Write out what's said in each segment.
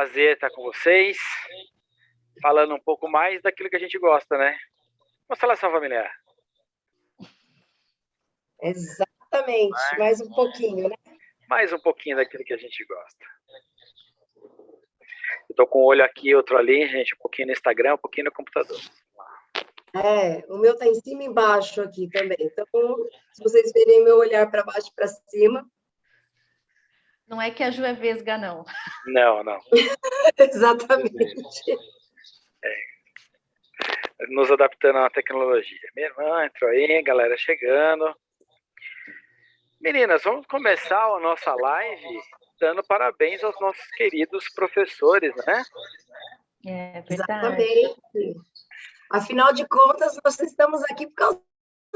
prazer estar com vocês, falando um pouco mais daquilo que a gente gosta, né? Constelação familiar. Exatamente, mais um pouquinho, né? Mais um pouquinho daquilo que a gente gosta. Eu tô com um olho aqui, outro ali, gente, um pouquinho no Instagram, um pouquinho no computador. O meu tá em cima e embaixo aqui também. Então, se vocês verem meu olhar para baixo e para cima... Não é que a Ju é vesga, não. Não. Exatamente. Nos adaptando à tecnologia. Minha irmã entrou aí, galera chegando. Meninas, vamos começar a nossa live dando parabéns aos nossos queridos professores, né? É verdade. Exatamente. Afinal de contas, nós estamos aqui por causa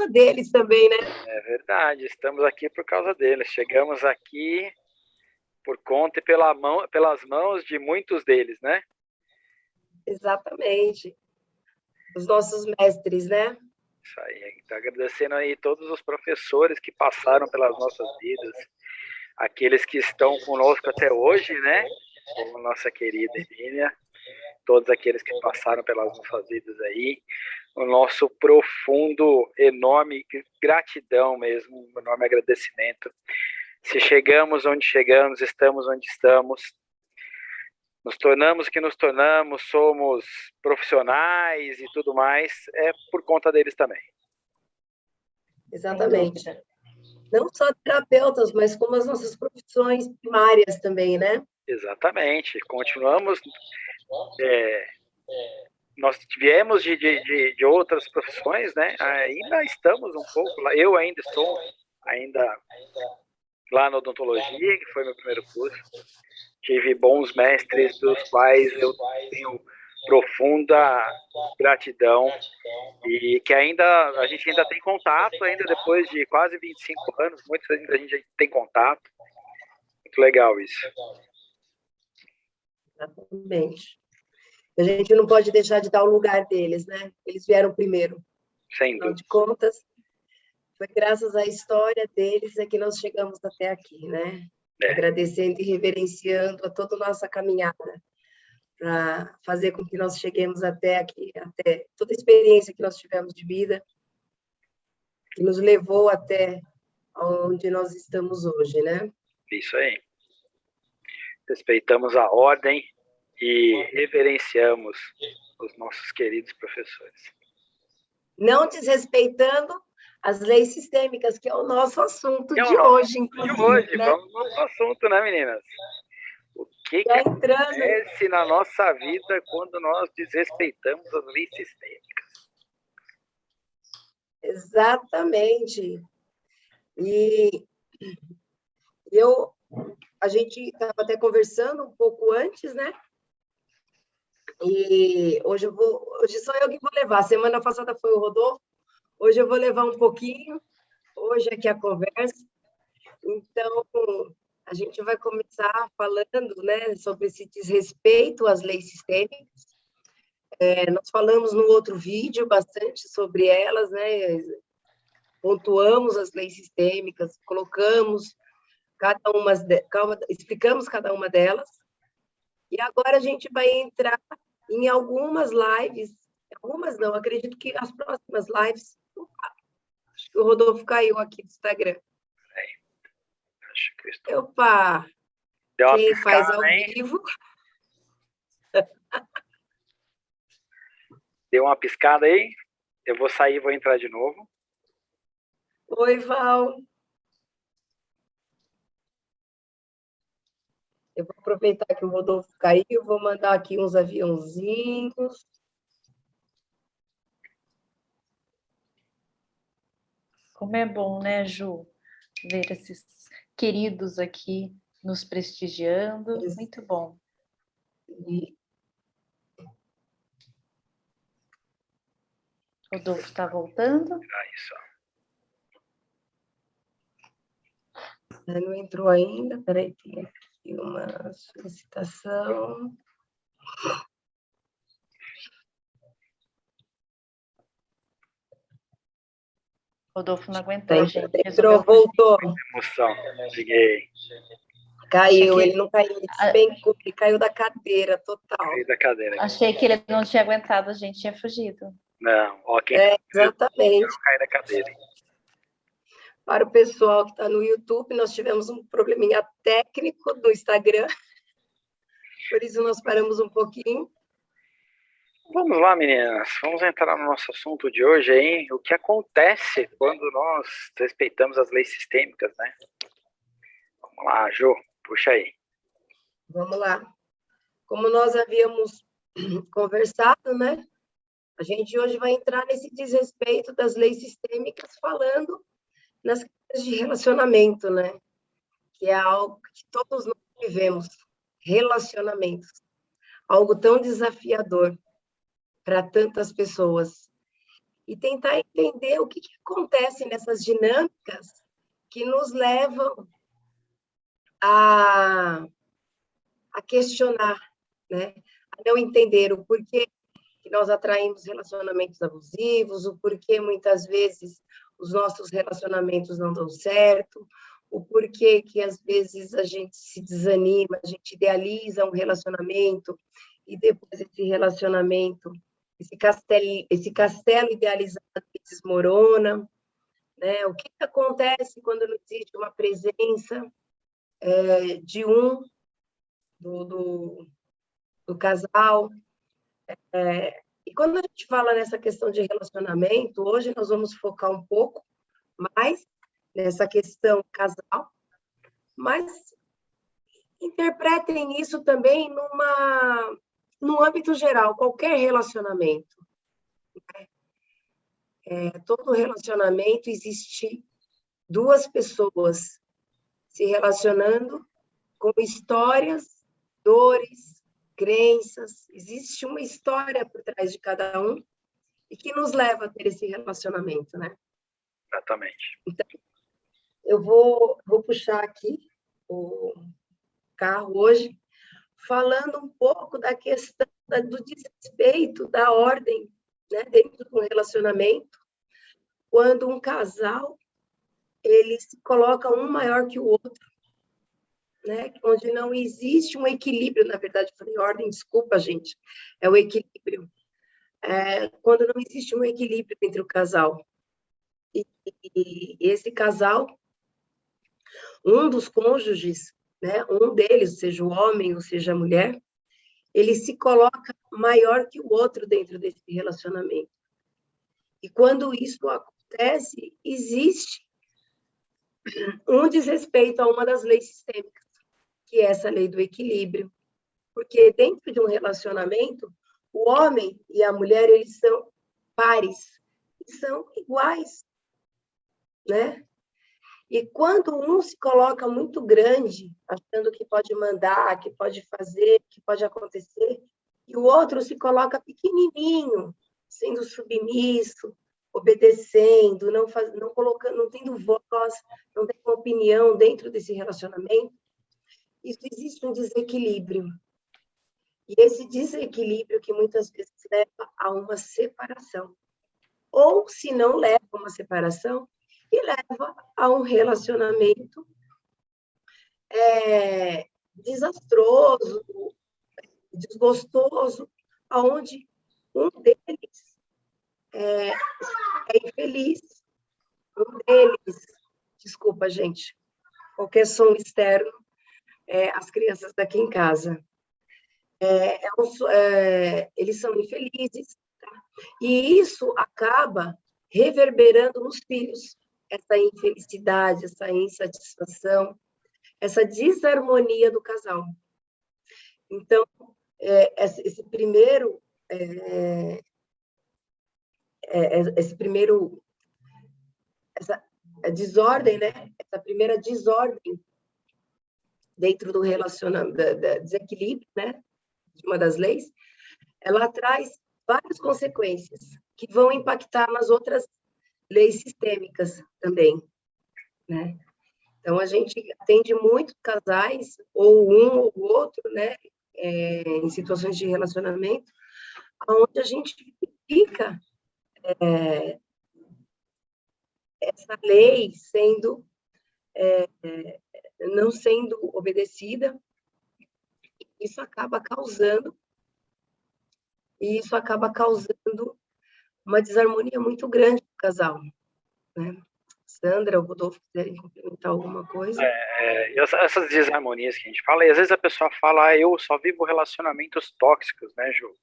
deles também, né? É verdade, estamos aqui por causa deles. Chegamos aqui por conta e pelas mãos de muitos deles, né? Exatamente. Os nossos mestres, né? Isso aí, tá agradecendo aí todos os professores que passaram pelas nossas vidas, aqueles que estão conosco até hoje, né? Como nossa querida Emília, todos aqueles que passaram pelas nossas vidas aí, o nosso profundo, enorme gratidão mesmo, um enorme agradecimento. Se chegamos onde chegamos, estamos onde estamos, nos tornamos o que nos tornamos, somos profissionais e tudo mais, é por conta deles também. Exatamente. Não só terapeutas, mas como as nossas profissões primárias também, né? Exatamente. Continuamos... nós viemos de outras profissões, né? Ainda estamos um pouco lá. Eu ainda estou lá na odontologia, que foi meu primeiro curso. Tive bons mestres, dos quais eu tenho profunda gratidão e que a gente ainda tem contato, ainda depois de quase 25 anos, muitos ainda a gente tem contato. Muito legal isso. Exatamente. A gente não pode deixar de dar o lugar deles, né? Eles vieram primeiro. Sem dúvida. Afinal de contas, foi graças à história deles que nós chegamos até aqui, né? Agradecendo e reverenciando a toda a nossa caminhada para fazer com que nós cheguemos até aqui, até toda a experiência que nós tivemos de vida, que nos levou até onde nós estamos hoje, né? Isso aí. Respeitamos a ordem e reverenciamos os nossos queridos professores. Não desrespeitando as leis sistêmicas, que é o nosso assunto de hoje, inclusive. De hoje, né? vamos no nosso assunto, né, meninas? O que acontece na nossa vida quando nós desrespeitamos as leis sistêmicas? Exatamente. E a gente estava até conversando um pouco antes, né? E hoje sou eu que vou levar. Semana passada foi o Rodolfo, hoje eu vou levar um pouquinho. Hoje aqui a conversa. Então, a gente vai começar falando, né, sobre esse desrespeito às leis sistêmicas. Nós falamos no outro vídeo bastante sobre elas, né? Pontuamos as leis sistêmicas, explicamos cada uma delas. E agora a gente vai entrar em algumas lives, algumas não, acredito que as próximas lives. Acho que o Rodolfo caiu aqui do Instagram. Acho que estou... Opa! Quem faz ao vivo? Deu uma piscada aí. Eu vou sair e vou entrar de novo. Oi, Val. Eu vou aproveitar que o Rodolfo caiu, vou mandar aqui uns aviãozinhos. Como é bom, né, Ju? Ver esses queridos aqui nos prestigiando. Muito bom. Rodolfo está voltando. Isso. Não entrou ainda. Peraí, tem aqui uma solicitação. Rodolfo não aguentou, gente. Entrou, voltou. Emoção. Cheguei. Caiu, ele não caiu, ele despencou, ele caiu da cadeira, total. Caiu da cadeira. Achei que ele não tinha aguentado, a gente tinha fugido. Não, ó, quem exatamente. não cai da cadeira. Para o pessoal que está no YouTube, nós tivemos um probleminha técnico do Instagram, por isso nós paramos um pouquinho. Vamos lá, meninas, vamos entrar no nosso assunto de hoje aí, o que acontece quando nós respeitamos as leis sistêmicas, né? Vamos lá, Jô, puxa aí. Vamos lá. Como nós havíamos conversado, né? A gente hoje vai entrar nesse desrespeito das leis sistêmicas, falando nas questões de relacionamento, né? Que é algo que todos nós vivemos, relacionamentos. Algo tão desafiador para tantas pessoas. E tentar entender o que acontece nessas dinâmicas que nos levam a questionar, né? A não entender o porquê que nós atraímos relacionamentos abusivos, o porquê muitas vezes os nossos relacionamentos não dão certo, o porquê que às vezes a gente se desanima, a gente idealiza um relacionamento e depois esse relacionamento, esse castelo idealizado desmorona, né? O que acontece quando não existe uma presença de um do casal. E quando a gente fala nessa questão de relacionamento, hoje nós vamos focar um pouco mais nessa questão casal, mas interpretem isso também num âmbito geral, qualquer relacionamento. Todo relacionamento existe duas pessoas se relacionando com histórias, dores, crenças, existe uma história por trás de cada um e que nos leva a ter esse relacionamento, né? Exatamente. Então, eu vou puxar aqui o carro hoje, falando um pouco da questão do desrespeito da ordem, né, dentro de um relacionamento, quando um casal ele se coloca um maior que o outro, né? Onde não existe um equilíbrio, na verdade, falei ordem, desculpa, gente, é o equilíbrio. Quando não existe um equilíbrio entre o casal. E esse casal, um dos cônjuges, né? Um deles, seja o homem ou seja a mulher, ele se coloca maior que o outro dentro desse relacionamento. E quando isso acontece, existe um desrespeito a uma das leis sistêmicas, que é essa lei do equilíbrio. Porque dentro de um relacionamento, o homem e a mulher, eles são pares, são iguais, né? E quando um se coloca muito grande, achando que pode mandar, que pode fazer, que pode acontecer, e o outro se coloca pequenininho, sendo submisso, obedecendo, não colocando, não tendo voz, não tendo opinião dentro desse relacionamento, isso existe um desequilíbrio. E esse desequilíbrio que muitas vezes leva a uma separação. Ou, se não leva a uma separação, e leva a um relacionamento desastroso, desgostoso, onde um deles é infeliz, um deles, desculpa, gente, qualquer som externo, as crianças daqui em casa, eles são infelizes, tá? E isso acaba reverberando nos filhos, essa infelicidade, essa insatisfação, essa desarmonia do casal. Então, esse primeiro essa desordem, né? Essa primeira desordem dentro do relacionamento, desequilíbrio, né? De uma das leis, ela traz várias consequências que vão impactar nas outras leis sistêmicas também, né? Então, a gente atende muitos casais, ou um ou outro, né? Em situações de relacionamento, onde a gente fica essa lei sendo não sendo obedecida, isso acaba causando uma desarmonia muito grande no casal, né? Sandra, o Rodolfo, quiserem complementar alguma coisa? Essas desarmonias que a gente fala, e às vezes a pessoa fala, eu só vivo relacionamentos tóxicos, né, Ju?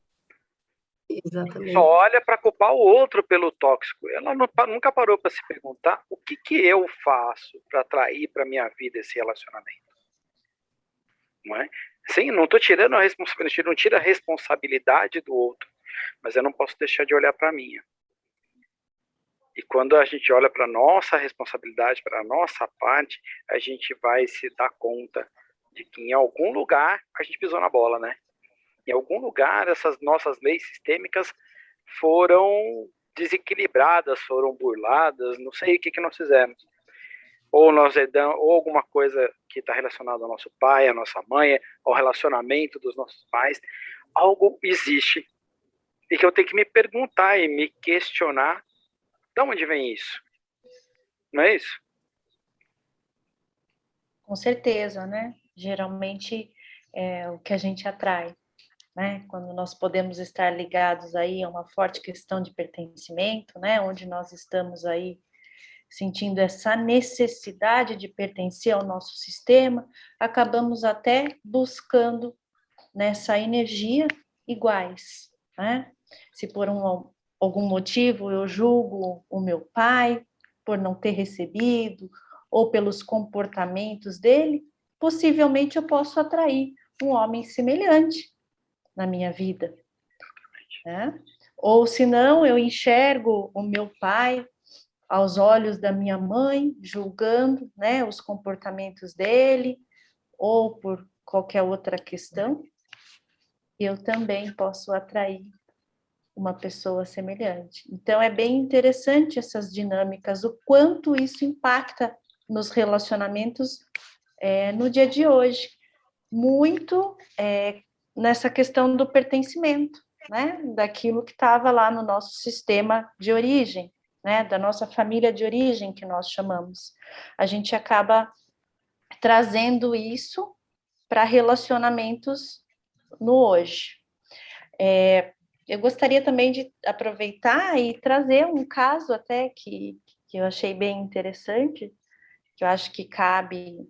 Exatamente. Só olha para culpar o outro pelo tóxico. Ela nunca parou para se perguntar o que eu faço para atrair para minha vida esse relacionamento. Não é? Sim, não estou tirando a responsabilidade, não tira a responsabilidade do outro, mas eu não posso deixar de olhar para a minha. E quando a gente olha para a nossa responsabilidade, para a nossa parte, a gente vai se dar conta de que em algum lugar a gente pisou na bola, né? Em algum lugar essas nossas leis sistêmicas foram desequilibradas, foram burladas, não sei o que nós fizemos. Ou nós herdamos, ou alguma coisa que está relacionada ao nosso pai, à nossa mãe, ao relacionamento dos nossos pais. Algo existe. E que eu tenho que me perguntar e me questionar de onde vem isso. Não é isso? Com certeza, né? Geralmente é o que a gente atrai, né? Quando nós podemos estar ligados aí a uma forte questão de pertencimento, né? Onde nós estamos aí sentindo essa necessidade de pertencer ao nosso sistema, acabamos até buscando nessa energia iguais, né? Se por algum motivo eu julgo o meu pai por não ter recebido, ou pelos comportamentos dele, possivelmente eu posso atrair um homem semelhante na minha vida, né? Ou se não, eu enxergo o meu pai aos olhos da minha mãe, julgando, né, os comportamentos dele, ou por qualquer outra questão, eu também posso atrair uma pessoa semelhante. Então, é bem interessante essas dinâmicas, o quanto isso impacta nos relacionamentos no dia de hoje. Muito nessa questão do pertencimento, né? Daquilo que estava lá no nosso sistema de origem, né? Da nossa família de origem, que nós chamamos. A gente acaba trazendo isso para relacionamentos no hoje. Eu gostaria também de aproveitar e trazer um caso até que eu achei bem interessante, que eu acho que cabe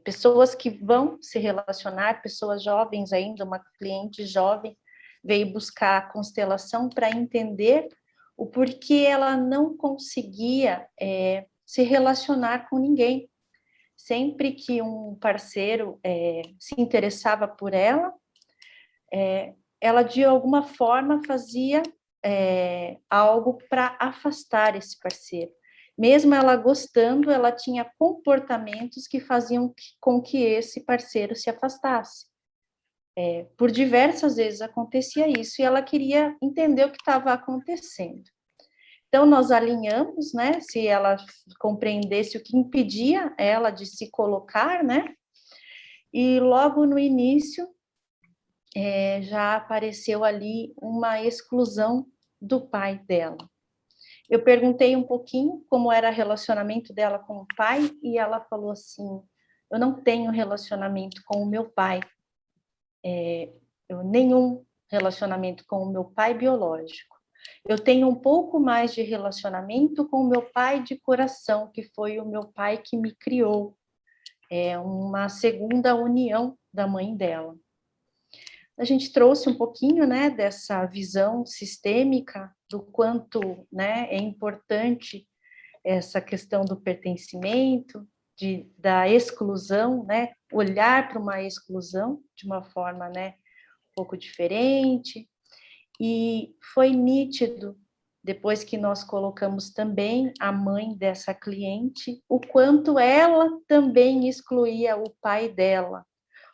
pessoas que vão se relacionar, pessoas jovens ainda, uma cliente jovem veio buscar a constelação para entender o porquê ela não conseguia se relacionar com ninguém. Sempre que um parceiro se interessava por ela, ela de alguma forma fazia algo para afastar esse parceiro. Mesmo ela gostando, ela tinha comportamentos que faziam com que esse parceiro se afastasse. Por diversas vezes acontecia isso e ela queria entender o que estava acontecendo. Então, nós alinhamos, né, se ela compreendesse o que impedia ela de se colocar, né, e logo no início, já apareceu ali uma exclusão do pai dela. Eu perguntei um pouquinho como era o relacionamento dela com o pai e ela falou assim, eu não tenho relacionamento com o meu pai, nenhum relacionamento com o meu pai biológico. Eu tenho um pouco mais de relacionamento com o meu pai de coração, que foi o meu pai que me criou. É uma segunda união da mãe dela. A gente trouxe um pouquinho, né, dessa visão sistêmica do quanto, né, é importante essa questão do pertencimento, da exclusão, né, olhar para uma exclusão de uma forma, né, um pouco diferente. E foi nítido, depois que nós colocamos também a mãe dessa cliente, o quanto ela também excluía o pai dela.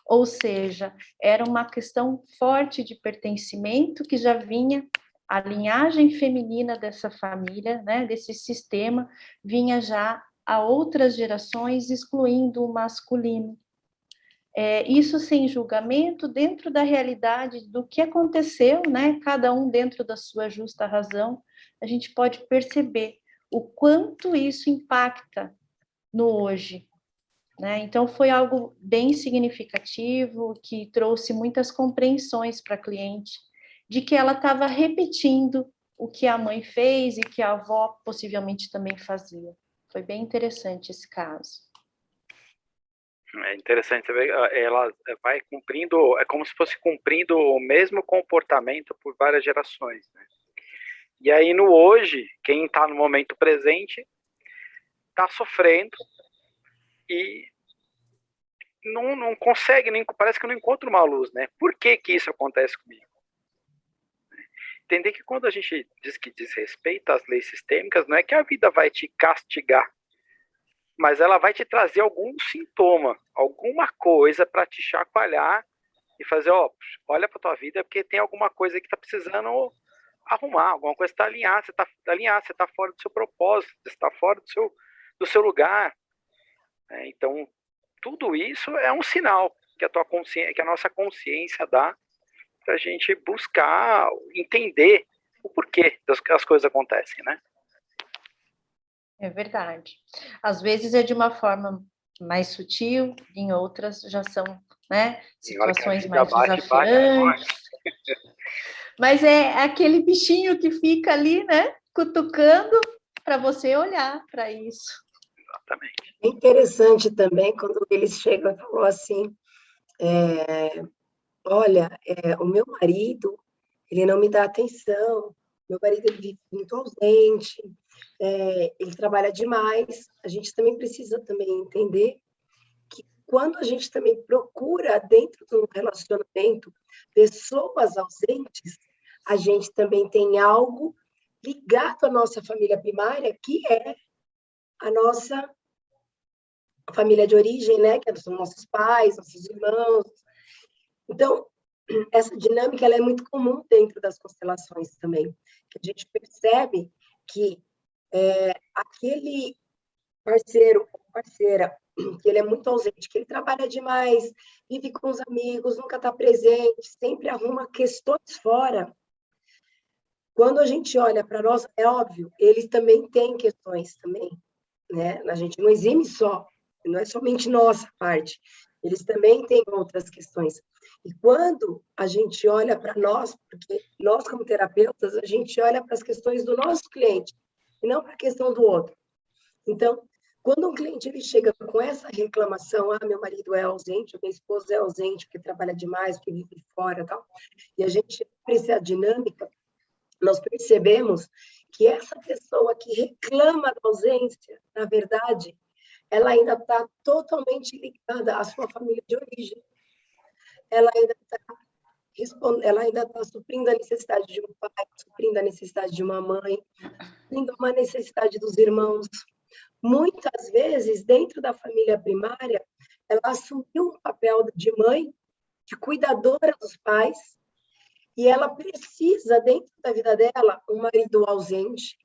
Ou seja, era uma questão forte de pertencimento que já vinha, a linhagem feminina dessa família, né, desse sistema, vinha já a outras gerações excluindo o masculino. Isso sem julgamento, dentro da realidade do que aconteceu, né, cada um dentro da sua justa razão, a gente pode perceber o quanto isso impacta no hoje. né? Então, foi algo bem significativo, que trouxe muitas compreensões para a cliente, de que ela estava repetindo o que a mãe fez e que a avó possivelmente também fazia. Foi bem interessante esse caso. É interessante, você vê, ela vai cumprindo, é como se fosse cumprindo o mesmo comportamento por várias gerações, né? E aí no hoje, quem está no momento presente está sofrendo e não consegue, nem parece que não encontra uma luz, né? Por que que isso acontece comigo? Entender que quando a gente diz que desrespeita as leis sistêmicas, não é que a vida vai te castigar, mas ela vai te trazer algum sintoma, alguma coisa para te chacoalhar e fazer, ó, olha para tua vida, porque tem alguma coisa que está precisando arrumar, alguma coisa está alinhada, você está fora do seu propósito, você está fora do seu lugar. Então, tudo isso é um sinal que que a nossa consciência dá para a gente buscar entender o porquê das coisas acontecem, né? É verdade. Às vezes é de uma forma mais sutil, em outras já são, né, situações mais desafiantes. Mas é aquele bichinho que fica ali, né, cutucando para você olhar para isso. Exatamente. É interessante também quando eles chegam e falam assim, olha, o meu marido, ele não me dá atenção, meu marido ele vive muito ausente, ele trabalha demais. A gente também precisa também entender que quando a gente também procura dentro do relacionamento pessoas ausentes, a gente também tem algo ligado à nossa família primária, que é a nossa família de origem, né? Que são nossos pais, nossos irmãos. Então, essa dinâmica ela é muito comum dentro das constelações também, que a gente percebe que aquele parceiro ou parceira que ele é muito ausente, que ele trabalha demais, vive com os amigos, nunca está presente, sempre arruma questões fora. Quando a gente olha para nós, é óbvio, eles também têm questões também, né? A gente não exime só, não é somente nossa parte, eles também têm outras questões. E quando a gente olha para nós, porque nós como terapeutas, a gente olha para as questões do nosso cliente, e não para a questão do outro. Então, quando um cliente ele chega com essa reclamação, meu marido é ausente, minha esposa é ausente, porque trabalha demais, porque vive fora e tal, e a gente precisa a dinâmica, nós percebemos que essa pessoa que reclama da ausência, na verdade, ela ainda está totalmente ligada à sua família de origem. Ela ainda está suprindo a necessidade de um pai, suprindo a necessidade de uma mãe, suprindo uma necessidade dos irmãos. Muitas vezes, dentro da família primária, ela assumiu um papel de mãe, de cuidadora dos pais, e ela precisa, dentro da vida dela, um marido ausente,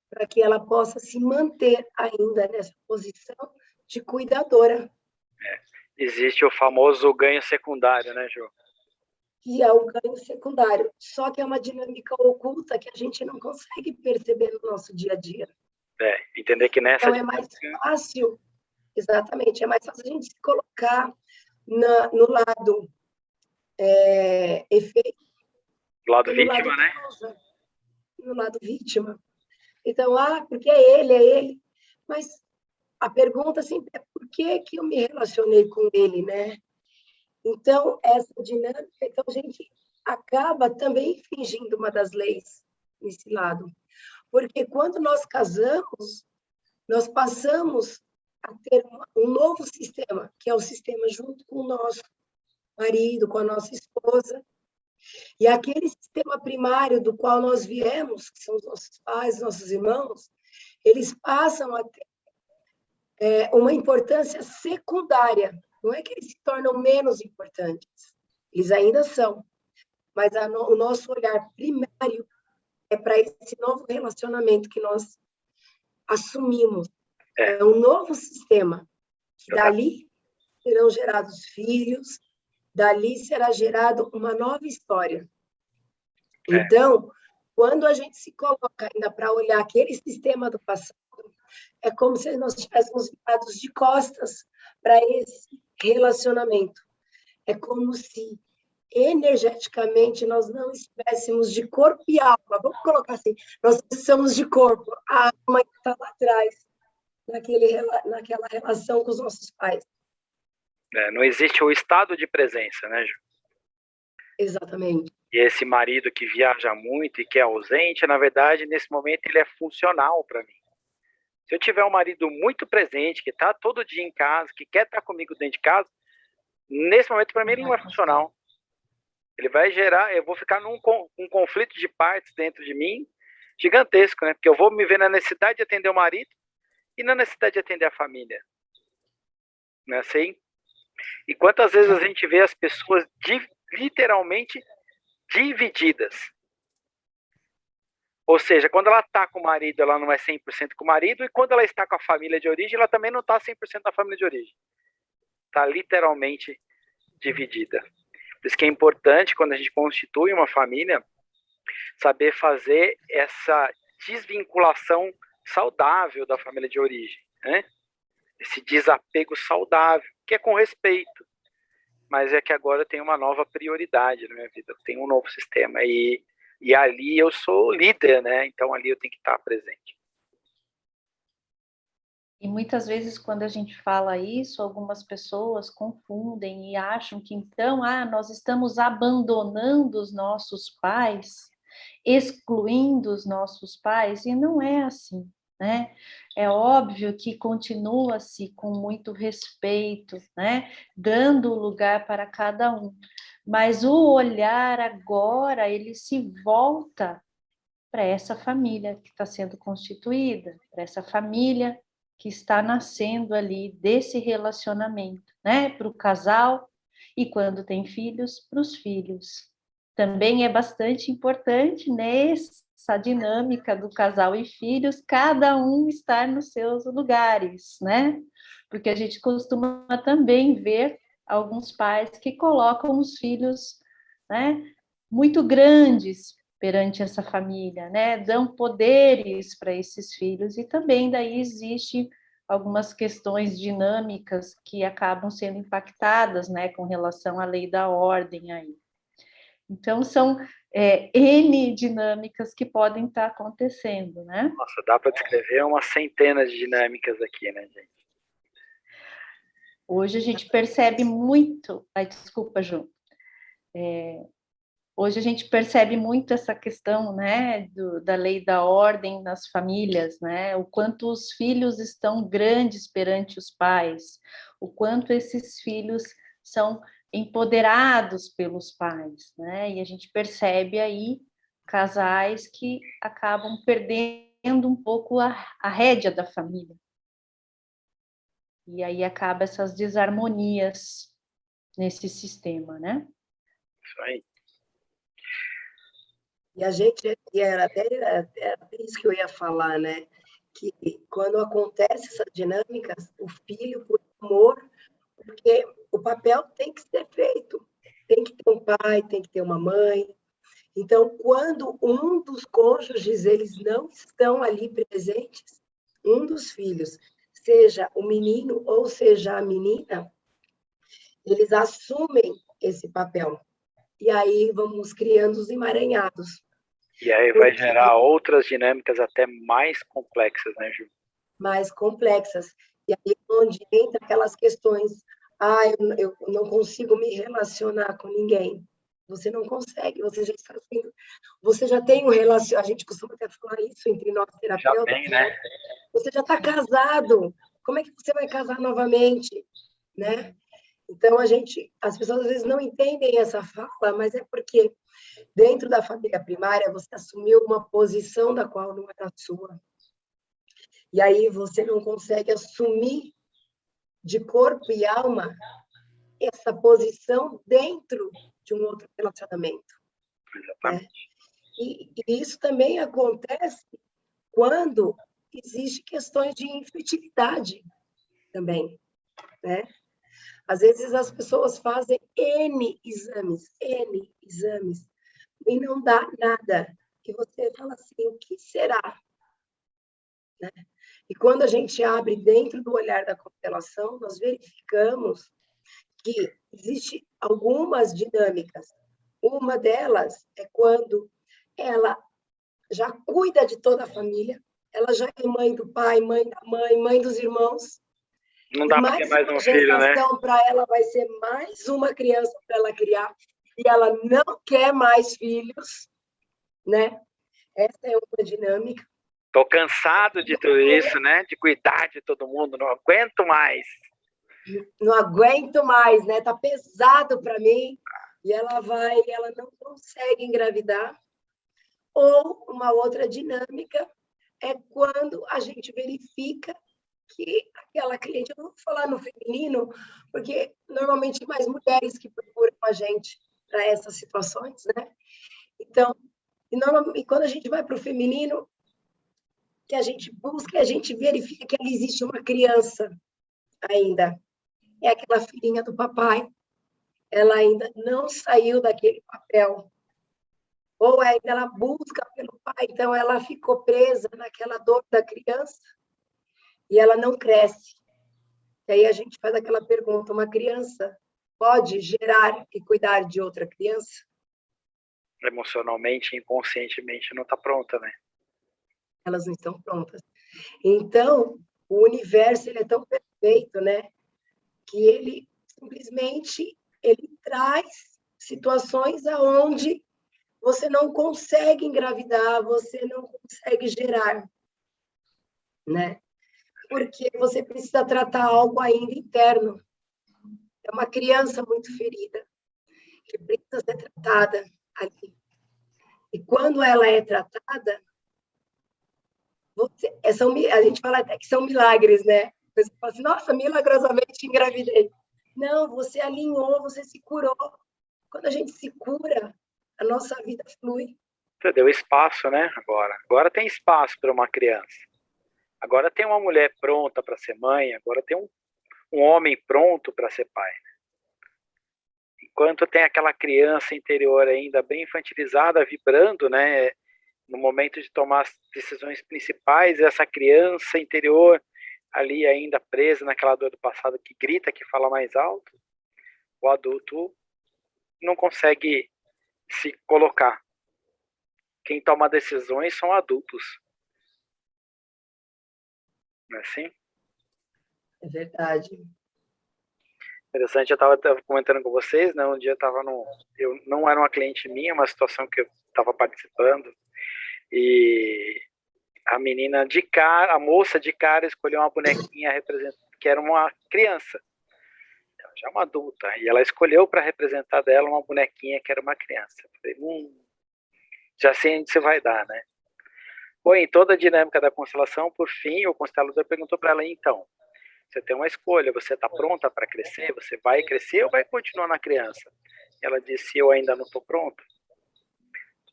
para que ela possa se manter ainda nessa posição de cuidadora. Existe o famoso ganho secundário, né, Ju? Que é o ganho secundário. Só que é uma dinâmica oculta que a gente não consegue perceber no nosso dia a dia. Entender que nessa... Então, é mais fácil, exatamente, é mais fácil a gente se colocar no lado efeito. Do lado vítima, né? No lado vítima. Então, porque é ele. Mas a pergunta sempre é por que eu me relacionei com ele, né? Então, essa dinâmica, então a gente acaba também fingindo uma das leis nesse lado. Porque quando nós casamos, nós passamos a ter um novo sistema, que é o sistema junto com o nosso marido, com a nossa esposa. E aquele sistema primário do qual nós viemos, que são os nossos pais, nossos irmãos, eles passam a ter uma importância secundária. Não é que eles se tornam menos importantes, eles ainda são. Mas o nosso olhar primário é para esse novo relacionamento que nós assumimos. É um novo sistema, que dali serão gerados filhos, dali será gerado uma nova história. Então, quando a gente se coloca ainda para olhar aquele sistema do passado, é como se nós estivéssemos virados de costas para esse relacionamento. É como se energeticamente nós não estivéssemos de corpo e alma. Vamos colocar assim, nós estamos de corpo, a alma está lá atrás, naquela relação com os nossos pais. Não existe o estado de presença, né, Ju? Exatamente. E esse marido que viaja muito e que é ausente, na verdade, nesse momento, ele é funcional para mim. Se eu tiver um marido muito presente, que está todo dia em casa, que quer estar comigo dentro de casa, nesse momento, para mim, ele não é funcional. Ele vai gerar, eu vou ficar num conflito de partes dentro de mim gigantesco, né? Porque eu vou me ver na necessidade de atender o marido e na necessidade de atender a família. Não é assim? E quantas vezes a gente vê as pessoas literalmente divididas? Ou seja, quando ela está com o marido, ela não é 100% com o marido, e quando ela está com a família de origem, ela também não está 100% da família de origem. Está literalmente dividida. Por isso que é importante, quando a gente constitui uma família, saber fazer essa desvinculação saudável da família de origem, né? Esse desapego saudável, que é com respeito, mas é que agora tem uma nova prioridade na minha vida, tem um novo sistema, e ali eu sou líder, né? Então ali eu tenho que estar presente. E muitas vezes, quando a gente fala isso, algumas pessoas confundem e acham que, então, nós estamos abandonando os nossos pais, excluindo os nossos pais, e não é assim, né? É óbvio que continua-se com muito respeito, né? Dando lugar para cada um, mas o olhar agora, ele se volta para essa família que está sendo constituída, para essa família que está nascendo ali desse relacionamento, né? Para o casal e quando tem filhos, para os filhos. Também é bastante importante nessa dinâmica do casal e filhos, cada um estar nos seus lugares, né? Porque a gente costuma também ver alguns pais que colocam os filhos, né, muito grandes perante essa família, né? Dão poderes para esses filhos, e também daí existe algumas questões dinâmicas que acabam sendo impactadas, né, com relação à lei da ordem aí. Então, são N dinâmicas que podem estar acontecendo, né? Nossa, dá para descrever umas centenas de dinâmicas aqui, né, gente? Hoje a gente percebe muito... Ai, desculpa, Ju. Hoje a gente percebe muito essa questão, né, da lei da ordem nas famílias, né, o quanto os filhos estão grandes perante os pais, o quanto esses filhos são empoderados pelos pais, né, e a gente percebe aí casais que acabam perdendo um pouco a rédea da família. E aí acaba essas desarmonias nesse sistema, né? Isso aí. E a gente, era até isso que eu ia falar, né? Que quando acontece essa dinâmica, o filho, por amor, porque o papel tem que ser feito. Tem que ter um pai, tem que ter uma mãe. Então, quando um dos cônjuges, eles não estão ali presentes, um dos filhos, seja o menino ou seja a menina, eles assumem esse papel. E aí vamos criando os emaranhados. E aí vai gerar outras dinâmicas até mais complexas, né, Ju? Mais complexas. E aí onde entra aquelas questões, eu não consigo me relacionar com ninguém. Você não consegue, você já está sendo, você já tem um relacionamento, a gente costuma até falar isso entre nós terapeutas. Já tem, né? Você já está casado, como é que você vai casar novamente, né? Então, as pessoas às vezes não entendem essa fala, mas é porque dentro da família primária você assumiu uma posição da qual não era sua. E aí você não consegue assumir de corpo e alma essa posição dentro de um outro relacionamento. Exatamente. Né? E isso também acontece quando existem questões de infertilidade também, né? Às vezes as pessoas fazem N exames, e não dá nada. E você fala assim, o que será? E quando a gente abre dentro do olhar da constelação, nós verificamos que existe algumas dinâmicas. Uma delas é quando ela já cuida de toda a família, ela já é mãe do pai, mãe da mãe, mãe dos irmãos. Não dá para ter mais um filho, né? Para ela vai ser mais uma criança para ela criar, e ela não quer mais filhos, né? Essa é uma dinâmica. Tô cansado de tudo isso, né? De cuidar de todo mundo, não aguento mais. Não aguento mais, né? Tá pesado para mim. E ela não consegue engravidar. Ou uma outra dinâmica é quando a gente verifica que aquela cliente, eu não vou falar no feminino, porque normalmente mais mulheres que procuram a gente para essas situações, né? Então, e quando a gente vai para o feminino, que a gente busca, a gente verifica que ali existe uma criança ainda. É aquela filhinha do papai. Ela ainda não saiu daquele papel. Ou ainda ela busca pelo pai, então ela ficou presa naquela dor da criança e ela não cresce. E aí a gente faz aquela pergunta, uma criança pode gerar e cuidar de outra criança? Emocionalmente, inconscientemente, não está pronta, né? Elas não estão prontas. Então, o universo ele é tão perfeito, né? Que ele simplesmente ele traz situações aonde você não consegue engravidar, você não consegue gerar, né? Porque você precisa tratar algo ainda interno. É uma criança muito ferida, que precisa ser tratada ali. E quando ela é tratada, a gente fala até que são milagres, né? Você fala assim, nossa, milagrosamente engravidei. Não, você alinhou, você se curou. Quando a gente se cura, a nossa vida flui. Você deu espaço, né? Agora tem espaço para uma criança. Agora tem uma mulher pronta para ser mãe, agora tem um homem pronto para ser pai. Enquanto tem aquela criança interior ainda bem infantilizada, vibrando, né? No momento de tomar as decisões principais, essa criança interior ali ainda presa naquela dor do passado que grita, que fala mais alto, o adulto não consegue se colocar. Quem toma decisões são adultos. Não é assim? É verdade. Interessante, eu estava comentando com vocês, né? Um dia eu não era uma cliente minha, uma situação que eu estava participando, e a menina de cara, a moça de cara escolheu uma bonequinha que era uma criança, já uma adulta, e ela escolheu para representar dela uma bonequinha que era uma criança. Eu falei, já sei onde você vai dar, né? Bom, em toda a dinâmica da constelação, por fim, o constelador perguntou para ela, então, você tem uma escolha, você está pronta para crescer? Você vai crescer ou vai continuar na criança? Ela disse, eu ainda não estou pronta.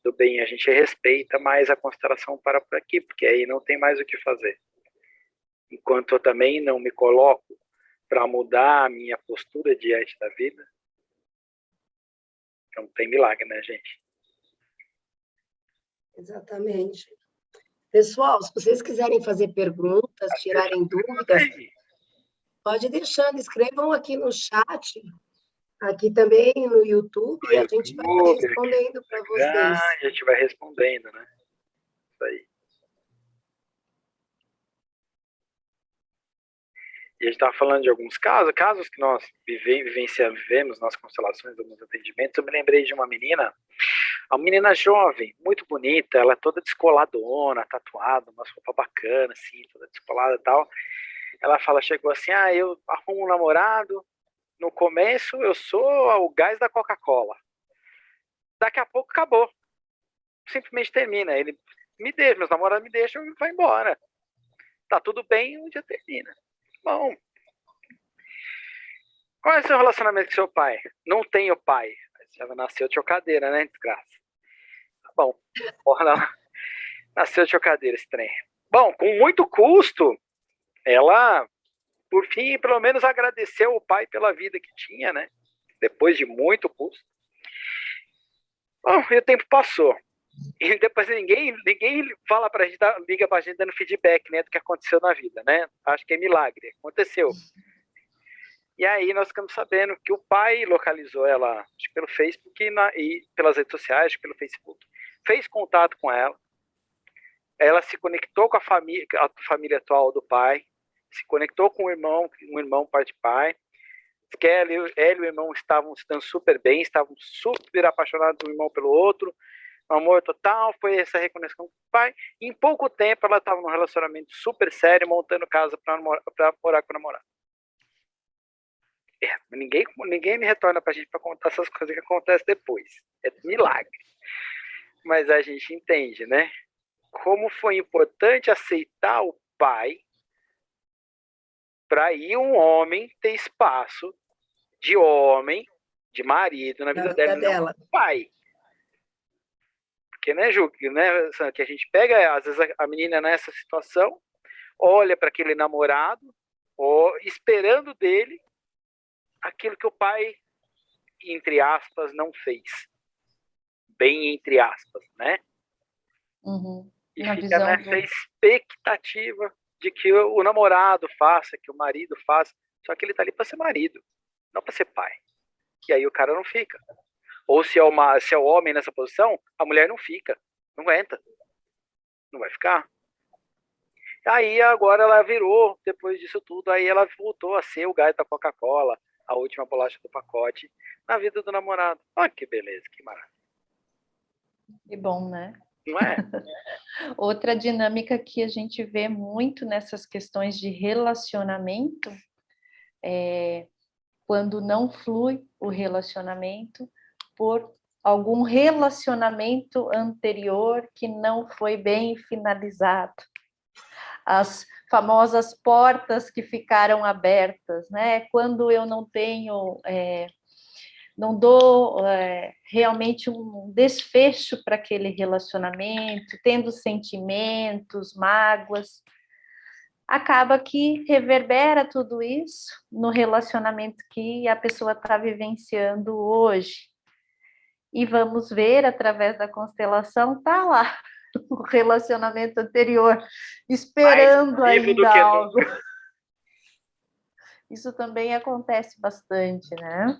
Tudo bem, a gente respeita, mas a constelação para por aqui, porque aí não tem mais o que fazer. Enquanto eu também não me coloco para mudar a minha postura diante da vida, não tem milagre, né, gente? Exatamente. Pessoal, se vocês quiserem fazer perguntas, tirarem dúvidas, pode ir deixando, escrevam aqui no chat, aqui também no YouTube, e a gente vai respondendo para vocês. A gente vai respondendo, né? Isso aí. E a gente estava falando de alguns casos que nós vivemos nas constelações, alguns atendimentos. Eu me lembrei de uma menina jovem, muito bonita, ela é toda descoladona, tatuada, uma roupa bacana, assim, toda descolada e tal. Ela chegou assim, eu arrumo um namorado, no começo eu sou o gás da Coca-Cola. Daqui a pouco acabou. Simplesmente termina. Ele me deixa, meus namorados me deixam e vai embora. Tá tudo bem, um dia termina. Bom. Qual é o seu relacionamento com seu pai? Não tenho pai. Já nasceu de chocadeira, né, desgraça? Tá bom. Nasceu de chocadeira, esse trem. Bom, com muito custo, ela, por fim, pelo menos agradeceu o pai pela vida que tinha, né? Depois de muito custo. Bom, e o tempo passou. E depois ninguém fala pra gente, liga pra gente dando feedback, né, do que aconteceu na vida, né? Acho que é milagre, aconteceu. E aí nós ficamos sabendo que o pai localizou ela, acho que pelo Facebook e pelas redes sociais, pelo Facebook. Fez contato com ela se conectou com a família atual do pai, se conectou com um irmão pai de pai, que ela e o irmão estavam se dando super bem, estavam super apaixonados um irmão pelo outro, um amor total, foi essa reconexão com o pai. E em pouco tempo ela estava num relacionamento super sério, montando casa para morar com o namorado. Ninguém me retorna pra gente para contar essas coisas que acontecem depois. É milagre. Mas a gente entende, né? Como foi importante aceitar o pai para ir um homem ter espaço de homem, de marido na vida dela, não pai. Porque, né, Ju, né, que a gente pega, às vezes a menina nessa situação, olha para aquele namorado, esperando dele aquilo que o pai, entre aspas, não fez. Bem entre aspas, né? Uhum. E fica nessa expectativa de que o namorado faça, que o marido faça, só que ele tá ali para ser marido, não para ser pai. E aí o cara não fica. Ou se é o homem nessa posição, a mulher não fica, não aguenta, não vai ficar. Aí agora ela virou, depois disso tudo, aí ela voltou a ser o gato da Coca-Cola, a última bolacha do pacote, na vida do namorado. Olha que beleza, que maravilha. Que bom, né? Não é? Outra dinâmica que a gente vê muito nessas questões de relacionamento é quando não flui o relacionamento por algum relacionamento anterior que não foi bem finalizado. As famosas portas que ficaram abertas, né? Quando eu não tenho... não dou realmente um desfecho para aquele relacionamento, tendo sentimentos, mágoas, acaba que reverbera tudo isso no relacionamento que a pessoa está vivenciando hoje. E vamos ver, através da constelação, está lá o relacionamento anterior, esperando ainda algo. Isso também acontece bastante, né?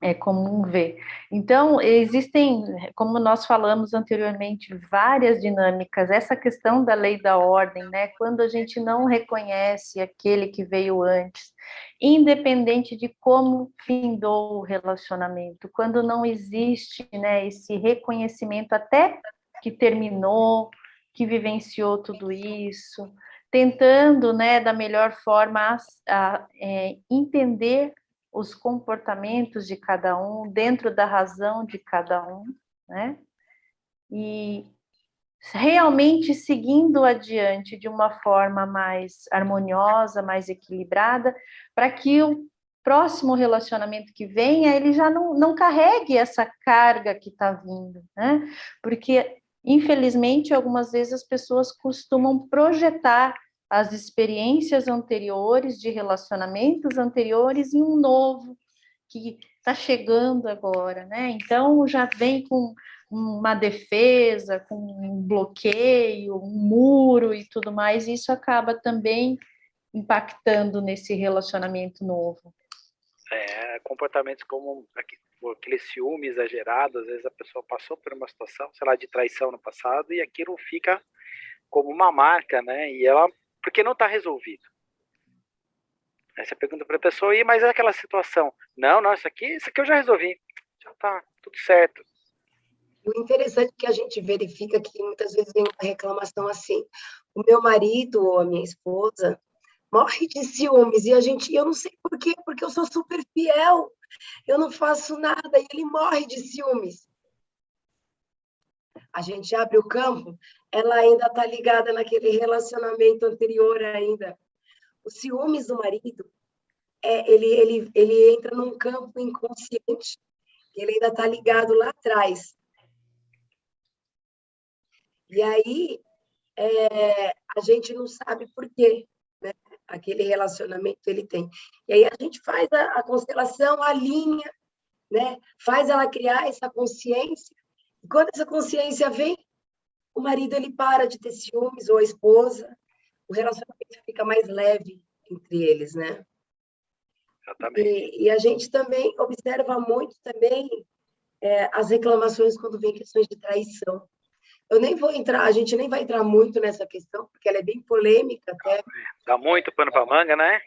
É comum ver. Então, existem, como nós falamos anteriormente, várias dinâmicas. Essa questão da lei da ordem, né? Quando a gente não reconhece aquele que veio antes, independente de como findou o relacionamento, quando não existe, né, esse reconhecimento até que terminou, que vivenciou tudo isso, tentando, né, da melhor forma entender os comportamentos de cada um, dentro da razão de cada um, né? E realmente seguindo adiante de uma forma mais harmoniosa, mais equilibrada, para que o próximo relacionamento que venha, ele já não carregue essa carga que está vindo, né? Porque, infelizmente, algumas vezes as pessoas costumam projetar as experiências anteriores, de relacionamentos anteriores, em um novo, que está chegando agora, né? Então, já vem com uma defesa, com um bloqueio, um muro e tudo mais, e isso acaba também impactando nesse relacionamento novo. Comportamentos como aquele ciúme exagerado, às vezes a pessoa passou por uma situação, sei lá, de traição no passado, e aquilo fica como uma marca, né? E ela, porque não está resolvido. Aí você pergunta para a pessoa, mas é aquela situação? Não, isso aqui eu já resolvi, já está tudo certo. O interessante é que a gente verifica que muitas vezes vem uma reclamação assim, o meu marido ou a minha esposa morre de ciúmes, e eu não sei por quê, porque eu sou super fiel, eu não faço nada, e ele morre de ciúmes. A gente abre o campo, ela ainda está ligada naquele relacionamento anterior ainda. Os ciúmes do marido, ele entra num campo inconsciente, ele ainda está ligado lá atrás. E aí, a gente não sabe por quê, né? Aquele relacionamento ele tem. E aí a gente faz a constelação, alinha, né? Faz ela criar essa consciência, E quando essa consciência vem, o marido ele para de ter ciúmes, ou a esposa, o relacionamento fica mais leve entre eles, né? Exatamente. E a gente também observa muito também as reclamações quando vem questões de traição. Eu nem vou entrar, a gente nem vai entrar muito nessa questão, porque ela é bem polêmica até. Dá muito pano para manga, né?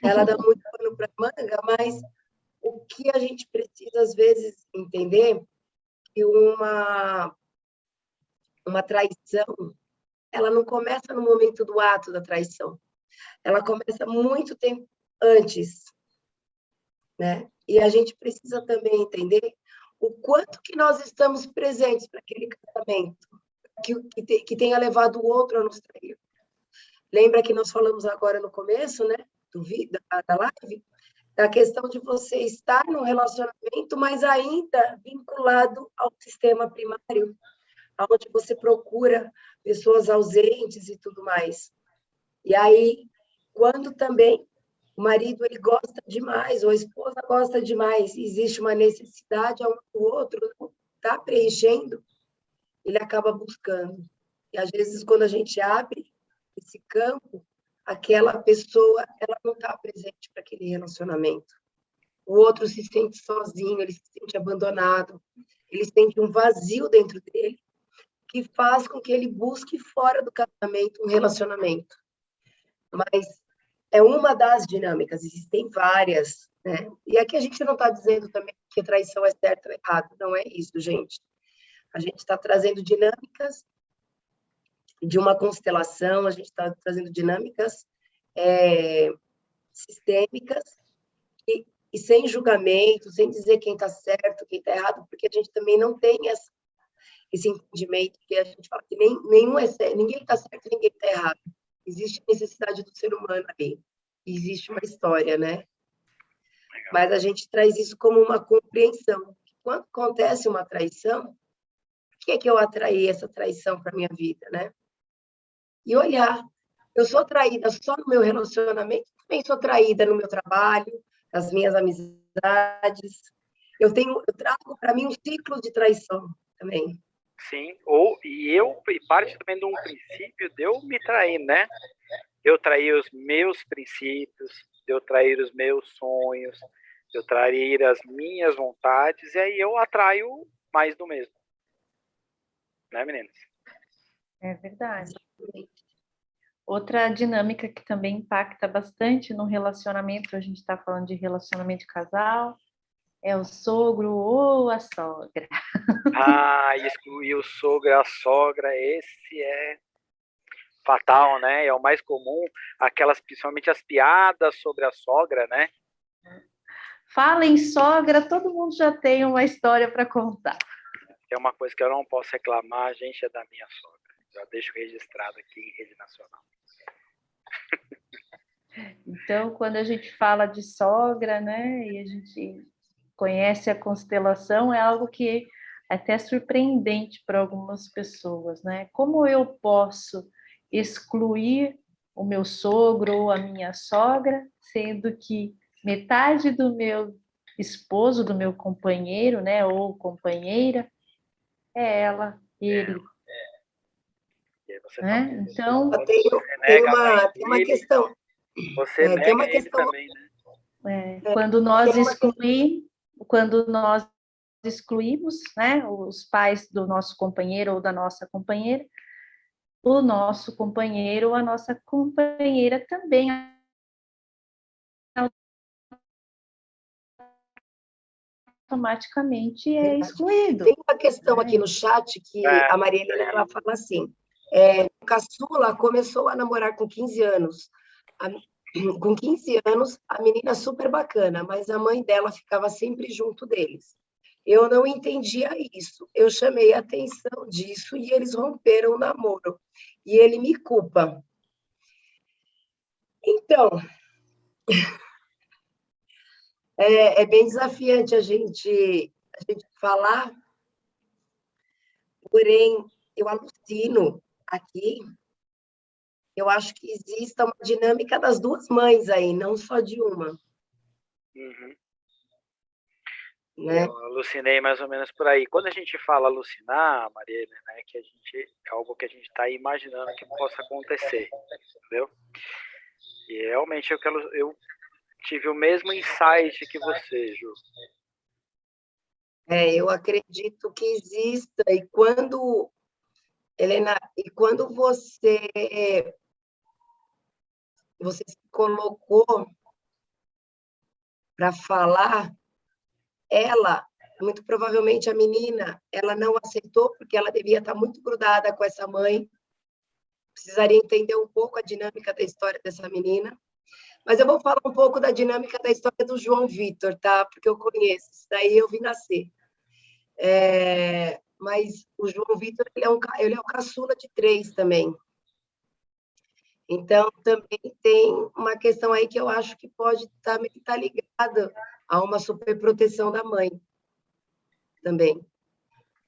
Ela dá muito pano para manga, mas o que a gente precisa, às vezes, entender que uma traição, ela não começa no momento do ato da traição. Ela começa muito tempo antes, né? E a gente precisa também entender o quanto que nós estamos presentes para aquele casamento, que tenha levado o outro a nos trair. Lembra que nós falamos agora no começo, né, da live, da questão de você estar no relacionamento, mas ainda vinculado ao sistema primário, onde você procura pessoas ausentes e tudo mais. E aí, quando também o marido ele gosta demais, ou a esposa gosta demais, existe uma necessidade, onde o outro não está preenchendo, ele acaba buscando. E às vezes, quando a gente abre esse campo, aquela pessoa ela não está presente para aquele relacionamento. O outro se sente sozinho, ele se sente abandonado, ele sente um vazio dentro dele, que faz com que ele busque fora do casamento um relacionamento. Mas é uma das dinâmicas, existem várias, né? E aqui a gente não está dizendo também que traição é certo ou errado, não é isso, gente. A gente está trazendo dinâmicas de uma constelação, a gente está trazendo dinâmicas sistêmicas e sem julgamento, sem dizer quem está certo, quem está errado, porque a gente também não tem esse entendimento que a gente fala que nenhum é certo, ninguém está certo, ninguém está errado. Existe necessidade do ser humano ali, existe uma história, né? Legal. Mas a gente traz isso como uma compreensão. Quando acontece uma traição, por que é que eu atraí essa traição para minha vida, né? E olhar, eu sou traída só no meu relacionamento, também sou traída no meu trabalho, nas minhas amizades. Eu trago para mim um ciclo de traição também. Sim, e parte também de um princípio de eu me trair, né? Eu trair os meus princípios, eu trair os meus sonhos, eu trair as minhas vontades, e aí eu atraio mais do mesmo. Né, meninas? É verdade. Outra dinâmica que também impacta bastante no relacionamento, a gente está falando de relacionamento de casal, é o sogro ou a sogra. Excluir o sogro e a sogra, esse é fatal, né? É o mais comum, principalmente as piadas sobre a sogra, né? Fala em sogra, todo mundo já tem uma história para contar. É uma coisa que eu não posso reclamar, a gente é da minha sogra. Já deixo registrado aqui em rede nacional. Então, quando a gente fala de sogra, né, e a gente conhece a constelação, é algo que é até surpreendente para algumas pessoas, né? Como eu posso excluir o meu sogro ou a minha sogra, sendo que metade do meu esposo, do meu companheiro, né, ou companheira, é ela, ele. E aí você Né? Então, tem uma questão. Você nega tem uma ele questão, também, né? Quando nós excluímos, né, os pais do nosso companheiro ou da nossa companheira, o nosso companheiro ou a nossa companheira também automaticamente é excluído. Tem uma questão aqui no chat que a Maria Helena ela fala assim, o caçula começou a namorar com 15 anos. Com 15 anos, a menina super bacana, mas a mãe dela ficava sempre junto deles. Eu não entendia isso. Eu chamei a atenção disso e eles romperam o namoro. E ele me culpa. Então, é bem desafiante a gente falar, porém, eu alucino aqui. Eu acho que existe uma dinâmica das duas mães aí, não só de uma. Uhum. né? Eu alucinei mais ou menos por aí. Quando a gente fala alucinar, Maria Helena, é que é algo que a gente está imaginando que possa acontecer, entendeu? E realmente eu tive o mesmo insight que você, Ju. Eu acredito que exista, e quando, Helena, e quando você se colocou para falar, ela, muito provavelmente a menina, ela não aceitou, porque ela devia estar muito grudada com essa mãe, precisaria entender um pouco a dinâmica da história dessa menina. Mas eu vou falar um pouco da dinâmica da história do João Vitor, tá? Porque eu conheço, isso daí eu vi nascer. Mas o João Vitor, ele é o caçula de 3 também. Então, também tem uma questão aí que eu acho que pode também estar ligada a uma superproteção da mãe também.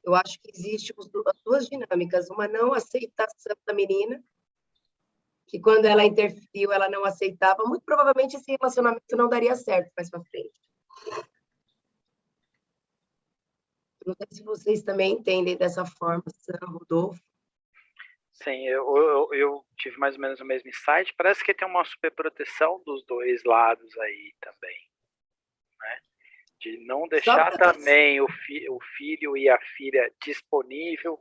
Eu acho que existem as 2 dinâmicas, uma não aceitação da menina, que quando ela interferiu, ela não aceitava, muito provavelmente esse relacionamento não daria certo mais para frente. Não sei se vocês também entendem dessa forma, Sam, Rodolfo. Sim, eu tive mais ou menos o mesmo insight. Parece que tem uma superproteção dos 2 lados aí também, né? De não deixar também o filho e a filha disponível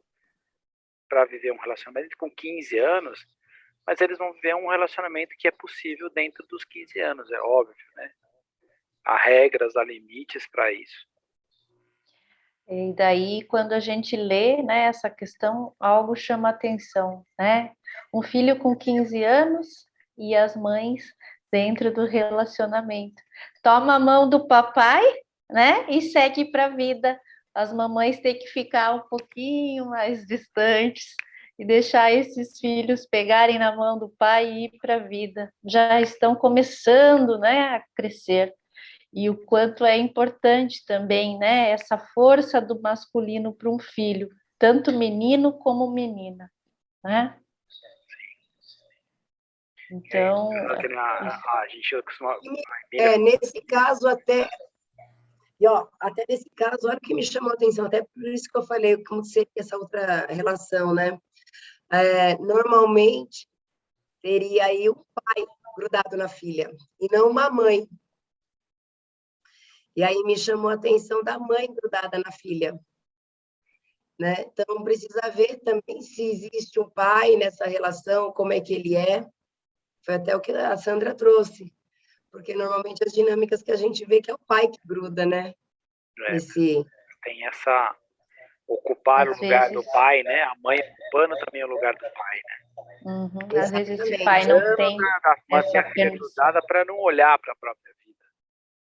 para viver um relacionamento com 15 anos, mas eles vão viver um relacionamento que é possível dentro dos 15 anos, é óbvio, né? Há regras, há limites para isso. E daí, quando a gente lê, né, essa questão, algo chama atenção, né? Um filho com 15 anos e as mães dentro do relacionamento. Toma a mão do papai, né, e segue para a vida. As mamães têm que ficar um pouquinho mais distantes e deixar esses filhos pegarem na mão do pai e ir para a vida. Já estão começando, né, a crescer. E o quanto é importante também, né, essa força do masculino para um filho, tanto menino como menina, né? Então, a gente costuma... Nesse caso, até nesse caso, olha o que me chamou a atenção, até por isso que eu falei como seria essa outra relação, né? Normalmente, teria aí um pai grudado na filha, e não uma mãe. E aí me chamou a atenção da mãe grudada na filha, né? Então, precisa ver também se existe um pai nessa relação, como é que ele é. Foi até o que a Sandra trouxe, porque normalmente as dinâmicas que a gente vê que é o pai que gruda, né? Tem essa... ocupar o lugar do pai, né? A mãe ocupando também o lugar do pai, né? Uhum. Às vezes esse pai não tem essa permissão para não olhar para a própria vida.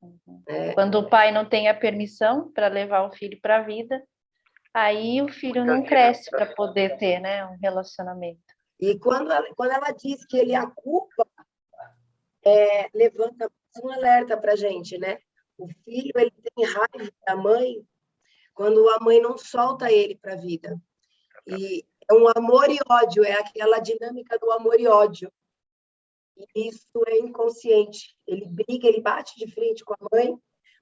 Uhum. Quando o pai não tem a permissão para levar o filho para a vida, aí o filho não cresce para poder ter, né, um relacionamento. E quando ela diz que ele a culpa, levanta um alerta para a gente, né? O filho, ele tem raiva da mãe quando a mãe não solta ele para a vida. E é um amor e ódio, é aquela dinâmica do amor e ódio. E isso é inconsciente. Ele briga, ele bate de frente com a mãe,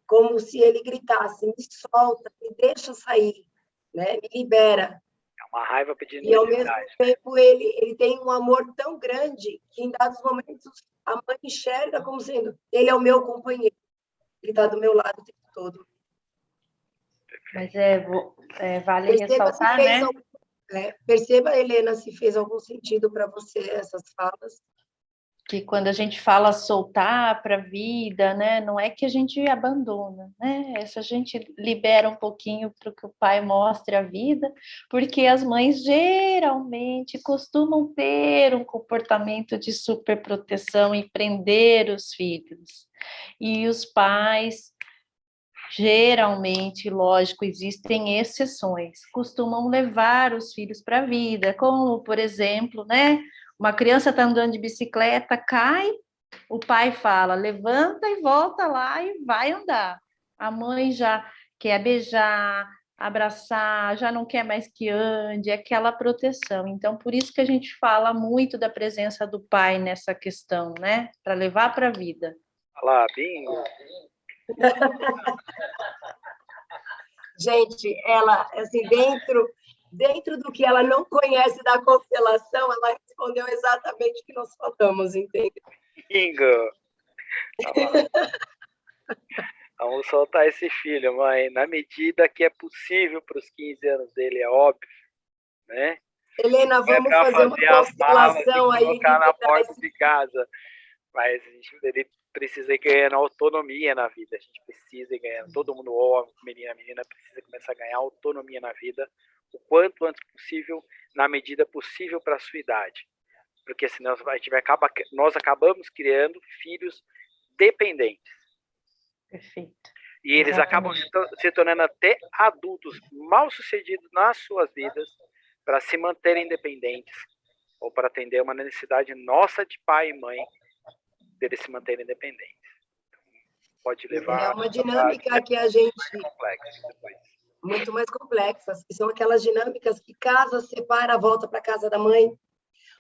como se ele gritasse: me solta, me deixa sair, né? Me libera. É uma raiva pedindo e, ao mesmo tempo, ele tem um amor tão grande que, em dados momentos, a mãe enxerga como sendo: ele é o meu companheiro, ele está do meu lado o tempo todo. Mas vale ressaltar, né? Perceba, Helena, se fez algum sentido para você essas falas. Que quando a gente fala soltar para a vida, né, não é que a gente abandona, né? É se a gente libera um pouquinho para que o pai mostre a vida, porque as mães geralmente costumam ter um comportamento de superproteção e prender os filhos. E os pais, geralmente, lógico, existem exceções, costumam levar os filhos para a vida, como, por exemplo, né? Uma criança está andando de bicicleta, cai, o pai fala, levanta e volta lá e vai andar. A mãe já quer beijar, abraçar, já não quer mais que ande, aquela proteção. Então, por isso que a gente fala muito da presença do pai nessa questão, né? Para levar para a vida. Olá, bingo! Gente, ela, assim, dentro do que ela não conhece da constelação, ela respondeu exatamente o que nós falamos, entende? Bingo! Vamos soltar esse filho, mãe, na medida que é possível para os 15 anos dele, é óbvio, né? Helena, vamos fazer uma constelação aí. Colocar na porta de casa. Mas ele precisa ir ganhando autonomia na vida. A gente precisa ir ganhando. Todo mundo, homem, menina, precisa começar a ganhar autonomia na vida o quanto antes possível, na medida possível para a sua idade. Porque senão nós acabamos criando filhos dependentes. Perfeito. E eles acabam se tornando até adultos mal-sucedidos nas suas vidas para se manterem independentes ou para atender uma necessidade nossa de pai e mãe deles se manterem independentes. Pode levar... É uma dinâmica que a gente... Muito mais complexas, que são aquelas dinâmicas que casa, separa, volta para casa da mãe.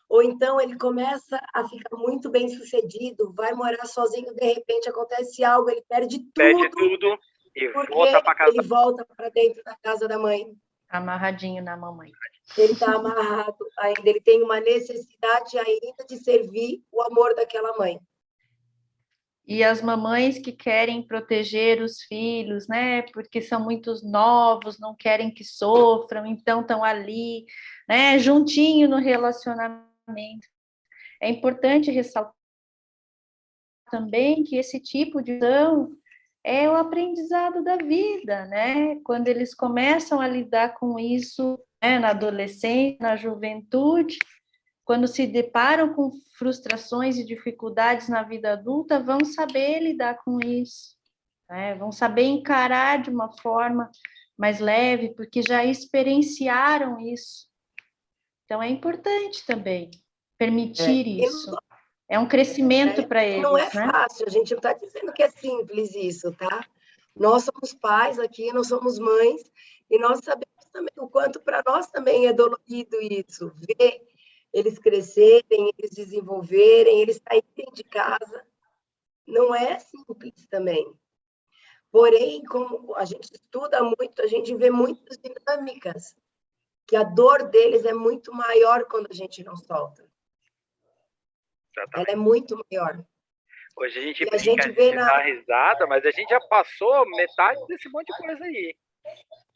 Ou então ele começa a ficar muito bem sucedido, vai morar sozinho, de repente acontece algo, ele perde tudo e volta para casa. Ele volta para dentro da casa da mãe. Amarradinho na mamãe. Ele está amarrado ainda, ele tem uma necessidade ainda de servir o amor daquela mãe. E as mamães que querem proteger os filhos, né? Porque são muito novos, não querem que sofram, então estão ali, né? Juntinho no relacionamento. É importante ressaltar também que esse tipo de ação é o aprendizado da vida, né? Quando eles começam a lidar com isso, né, na adolescência, na juventude, quando se deparam com frustrações e dificuldades na vida adulta, vão saber lidar com isso, né? Vão saber encarar de uma forma mais leve, porque já experienciaram isso. Então, é importante também permitir isso. É um crescimento para eles. Não é fácil, a gente não está dizendo que é simples isso, tá? Nós somos pais aqui, nós somos mães, e nós sabemos também o quanto para nós também é dolorido isso, ver eles crescerem, eles desenvolverem, eles saírem de casa. Não é simples também. Porém, como a gente estuda muito, a gente vê muitas dinâmicas, que a dor deles é muito maior quando a gente não solta. Exatamente. Ela é muito maior. Hoje a gente brinca, a gente dá risada, mas a gente já passou metade desse monte de coisa aí,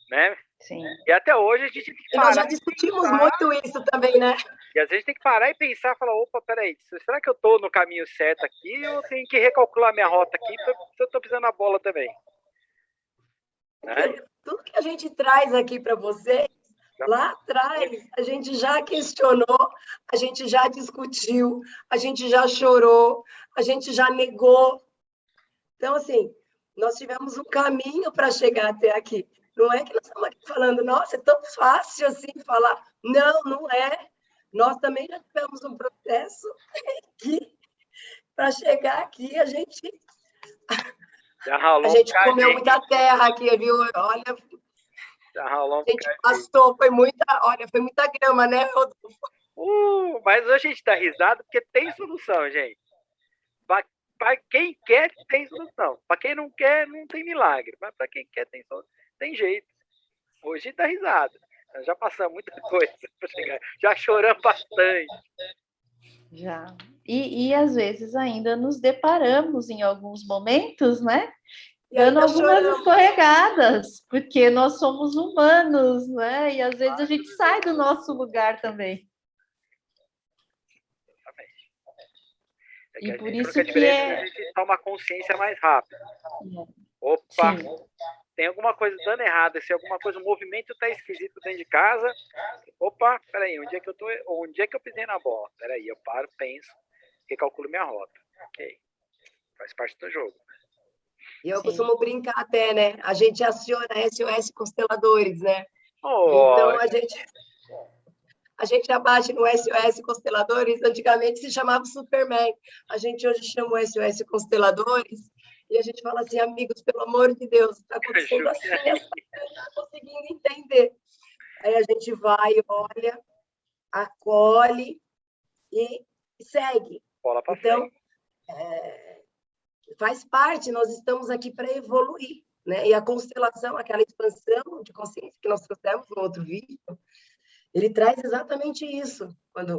né? Sim. E até hoje a gente tem que parar. Nós já discutimos muito isso também, né? E às vezes tem que parar e pensar, falar, opa, peraí, será que eu tô no caminho certo aqui ou eu tenho que recalcular minha rota aqui se eu tô pisando na bola também? Né? Tudo que a gente traz aqui para vocês, lá atrás, a gente já questionou, a gente já discutiu, a gente já chorou, a gente já negou. Então, assim, nós tivemos um caminho para chegar até aqui. Não é que nós estamos aqui falando, nossa, é tão fácil assim falar. Não, não é. Nós também já tivemos um processo aqui para chegar aqui. A gente comeu muita terra aqui, viu? Olha, a gente passou, foi muita grama, né, Rodolfo? Mas a gente dá risada porque tem solução, gente. Para quem quer, tem solução. Para quem não quer, não tem milagre. Mas para quem quer, tem jeito. Hoje dá risada. Já passamos muita coisa para chegar. Já choramos bastante. Já. E às vezes ainda nos deparamos em alguns momentos, né? Dando algumas escorregadas, porque nós somos humanos, né? E às vezes a gente sai do nosso lugar também. E por isso que a gente toma consciência mais rápido. Opa, sim, tem alguma coisa dando errado, se alguma coisa, o movimento está esquisito dentro de casa. Opa, peraí, onde é que eu pisei na bola? Peraí, eu paro, penso, recalculo minha rota. Ok, faz parte do jogo. E eu costumo brincar até, né? A gente aciona SOS Consteladores, né? Então, a gente abate no SOS Consteladores, antigamente se chamava Superman. A gente hoje chama o SOS Consteladores e a gente fala assim, amigos, pelo amor de Deus, está acontecendo assim, não está conseguindo entender. Aí a gente vai, olha, acolhe e segue. Bola pra então, frente. Faz parte, nós estamos aqui para evoluir. né? E a constelação, aquela expansão de consciência que nós trouxemos no outro vídeo, ele traz exatamente isso.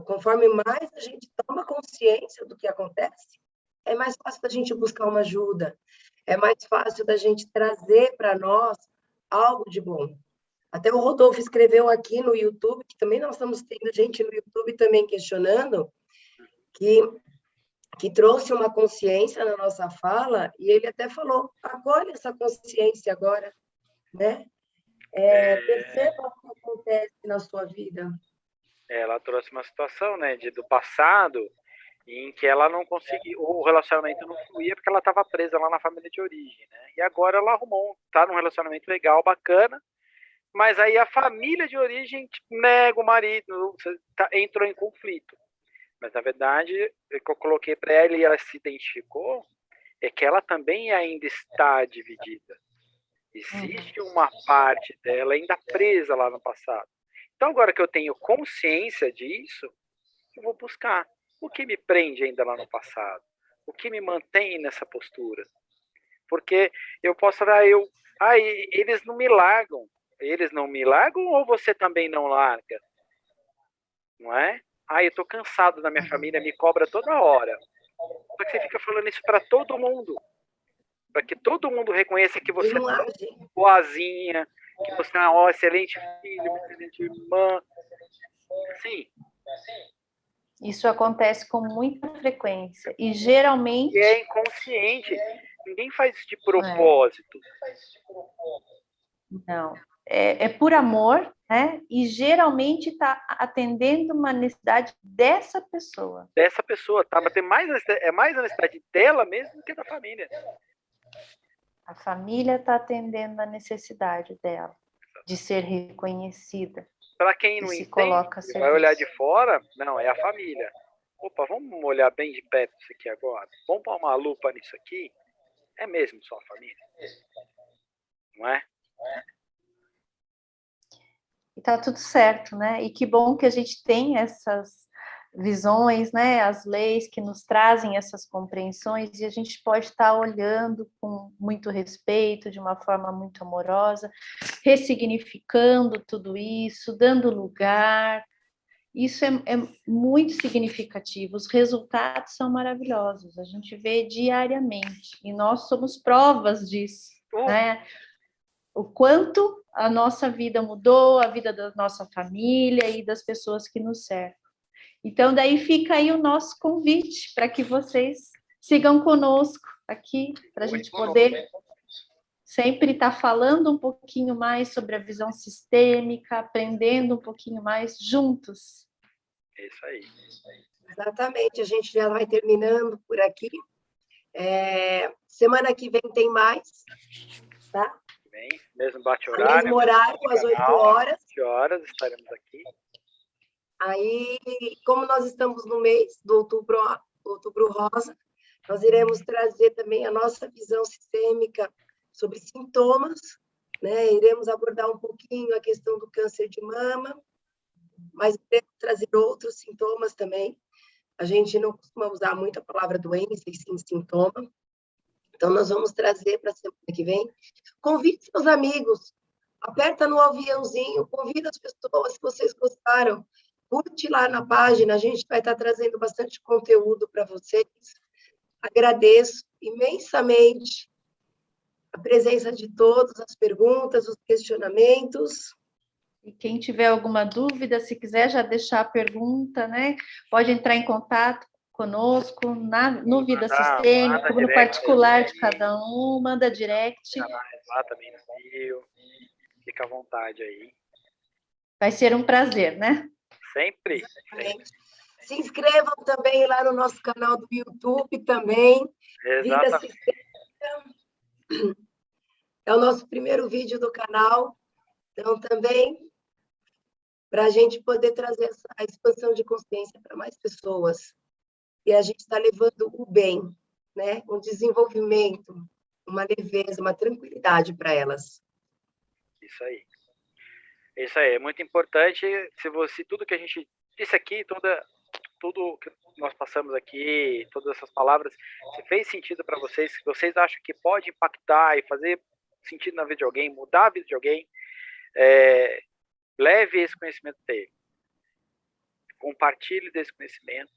Conforme mais a gente toma consciência do que acontece, é mais fácil da gente buscar uma ajuda, é mais fácil da gente trazer para nós algo de bom. Até o Rodolfo escreveu aqui no YouTube, que também nós estamos tendo gente no YouTube também questionando, que trouxe uma consciência na nossa fala, e ele até falou, acolhe essa consciência agora, né? Perceba o que acontece na sua vida. Ela trouxe uma situação, né, do passado, em que ela não conseguia, o relacionamento não fluía porque ela estava presa lá na família de origem, né? E agora ela tá num relacionamento legal, bacana, mas aí a família de origem nega o marido, entrou em conflito. Mas, na verdade, o que eu coloquei para ela e ela se identificou é que ela também ainda está dividida. Existe uma parte dela ainda presa lá no passado. Então, agora que eu tenho consciência disso, eu vou buscar o que me prende ainda lá no passado, o que me mantém nessa postura. Porque eu posso falar, eles não me largam. Eles não me largam ou você também não larga? Não é? Eu tô cansado da minha família, me cobra toda hora. Só que você fica falando isso para todo mundo. Para que todo mundo reconheça que você é boazinha, que você é uma excelente filha, uma excelente irmã. Sim. Isso acontece com muita frequência. E geralmente... é inconsciente. Ninguém faz isso de propósito. Não. É por amor, né? E geralmente está atendendo uma necessidade dessa pessoa. Dessa pessoa, tá? Mas é mais a necessidade dela mesmo do que da família. A família está atendendo a necessidade dela de ser reconhecida. Para quem não entende, vai olhar de fora, não, é a família. Opa, vamos olhar bem de perto isso aqui agora. Vamos pôr uma lupa nisso aqui? É mesmo só a família? Não é? E tá tudo certo, né? E que bom que a gente tem essas visões, né? As leis que nos trazem essas compreensões e a gente pode estar olhando com muito respeito, de uma forma muito amorosa, ressignificando tudo isso, dando lugar. Isso é muito significativo. Os resultados são maravilhosos. A gente vê diariamente e nós somos provas disso, né? O quanto a nossa vida mudou, a vida da nossa família e das pessoas que nos cercam. Então, daí fica aí o nosso convite para que vocês sigam conosco aqui, para a gente poder sempre estar falando um pouquinho mais sobre a visão sistêmica, aprendendo um pouquinho mais juntos. É isso aí. Exatamente, a gente já vai terminando por aqui. Semana que vem tem mais, tá? Mesmo bate-horário. Mesmo horário, às 8 horas. 8 horas estaremos aqui. Aí, como nós estamos no mês do Outubro Rosa, nós iremos trazer também a nossa visão sistêmica sobre sintomas, né? Iremos abordar um pouquinho a questão do câncer de mama, mas iremos trazer outros sintomas também. A gente não costuma usar muito a palavra doença e sim sintoma. Então, nós vamos trazer para a semana que vem. Convide seus amigos, aperta no aviãozinho, convida as pessoas, se vocês gostaram. Curte lá na página, a gente vai estar trazendo bastante conteúdo para vocês. Agradeço imensamente a presença de todos, as perguntas, os questionamentos. E quem tiver alguma dúvida, se quiser já deixar a pergunta, né? Pode entrar em contato conosco no Vida Sistêmica, no particular de cada um, manda direct. Lá também no Rio, fica à vontade aí. Vai ser um prazer, né? Sempre. Se inscrevam também lá no nosso canal do YouTube também. Vida Sistêmica. É o nosso primeiro vídeo do canal. Então, também, para a gente poder trazer essa expansão de consciência para mais pessoas. E a gente está levando o bem, né? Um desenvolvimento, uma leveza, uma tranquilidade para elas. Isso aí. Isso aí, é muito importante. Se tudo que a gente disse aqui, tudo que nós passamos aqui, todas essas palavras, se fez sentido para vocês, se vocês acham que pode impactar e fazer sentido na vida de alguém, mudar a vida de alguém, leve esse conhecimento dele. Compartilhe desse conhecimento,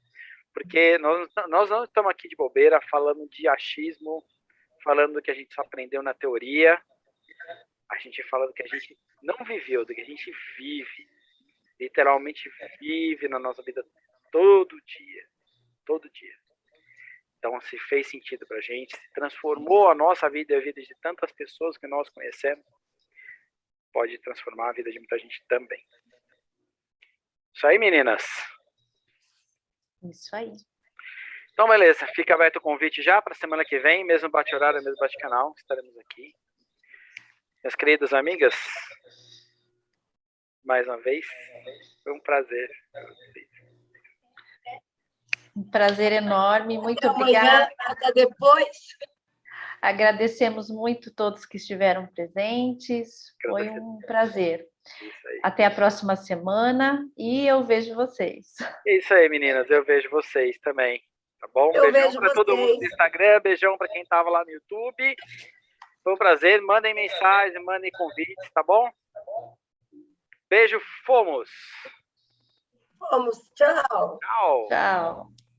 porque nós não estamos aqui de bobeira falando de achismo, falando do que a gente só aprendeu na teoria, a gente fala do que a gente não viveu, do que a gente vive, literalmente vive na nossa vida todo dia. Então, se fez sentido para a gente, se transformou a nossa vida e a vida de tantas pessoas que nós conhecemos, pode transformar a vida de muita gente também. Isso aí, meninas? Isso aí. Então, beleza. Fica aberto o convite já para a semana que vem, mesmo bate-horário, mesmo bate-canal, estaremos aqui. Minhas queridas amigas, mais uma vez, foi um prazer. Um prazer enorme, muito Até obrigada. Amanhã, até depois. Agradecemos muito todos que estiveram presentes, foi um prazer. Até a próxima semana e eu vejo vocês. Isso aí, meninas, eu vejo vocês também, tá bom? Eu beijão vejo para todo mundo no Instagram, beijão para quem estava lá no YouTube. Foi um prazer, mandem mensagens, mandem convites, tá bom? Beijo, fomos! Fomos, tchau! Tchau! Tchau!